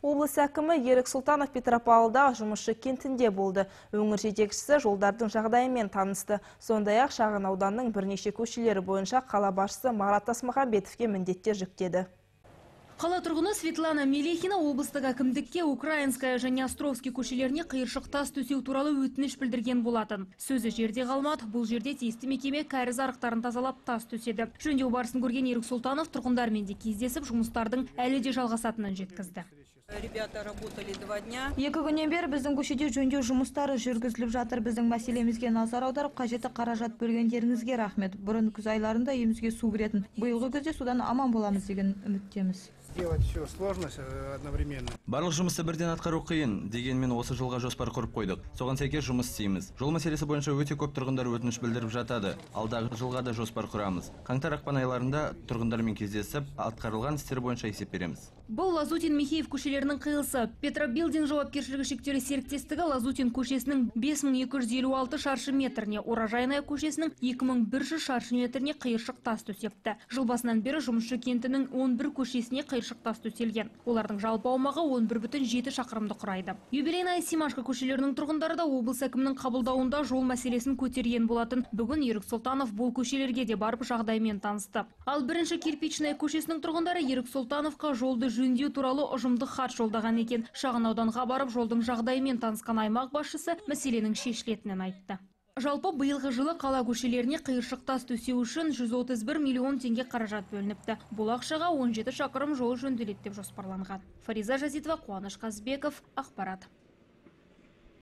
Облыс әкімі Ерік Сұлтанов Петропавлда жұмысшы кентінде болды. Өңір жетекшісі жолдардың жағдайымен танысты. Сондай-ақ шағын ауданның бірнеше көшелері бойынша қала басшысы Марат Тасмағамбетовке міндеттер жүктеді. Қала тұрғыны Светлана Мелехина облыстық әкімдікке Украинская және Островский көшелеріне қиыршық тас төсеу туралы өтініш білдірген болатын. Сөзі жерде қалмады, бұл жерде тиісті мекеме кәріз арықтарын тазалап тас төседі. Жөндеу барысын көрген Ерік Сұлтанов тұрғындармен де кездесіп, жұмыстардың әлі де жалғасатынын жеткізді. Ребята работали 2 дня. 2 күннен бері біздің көшеде жөндеу жұмыстары жүргізіліп жатыр. Біздің мәселемізге назар аударып, қажетті қаражат бөлгендеріңізге рахмет. Бұрын күз айларында үйімізге су кіретін. Биылғы күзде судан аман боламыз деген үміттеміз. Сделать все сложно одновременно. Барлық жұмысты бірден атқару қиын, дегенмен осы жылға жоспар құрып қойдық. Соған сәйкес жұмыс істейміз. Жол мәселесі бойынша өте көп тұрғындар өтініш білдіріп жатады. Алдағы жылға да жоспар құрамыз. Қаңтар-ақпан айларында тұрғындармен кездесіп, атқарылған істер бойынша есеп береміз. Бұл Лазутин Михеев көшелерінің қиылысы. Петробилдинг жауапкершілігі шектеулі серіктестігі Лазутин көшесінің 5256 шаршы метріне, Уражайная көшесінің 2100 шаршы метріне қиыршық тас төсепті. Жыл басынан бері жұмысшы кентінің 11 көшесіне қиыршық тас төселген. Олардың жалпы аумағы 11,7 шақырымды құрайды. Юбилейная Симашка көшелерінің тұрғындары да облыс әкімінің қабылдауында жол мәселесін көтерген болатын. Бүгін Ерік Сұлтанов бұл көшелерге де барып жағдаймен танысты. Ал бірінші Кирпичная көшесінің тұрғындары Ерік Сұлтановқа жолды жөндеу туралы ұжымдық хат жолдаған екен. Шағын ауданға барып жолдың жағдайымен танысқан аймақ басшысы мәселенің шешілетінін айтты. Жалпы биылғы жылы қала көшелеріне қиыршық тас төсеу үшін 131 миллион теңге қаражат бөлініпті. Бұл ақшаға 17 шақырым жол жөнделеді деп жоспарланған. Фариза Жазитова, Қуаныш Қазбеков, ақпарат.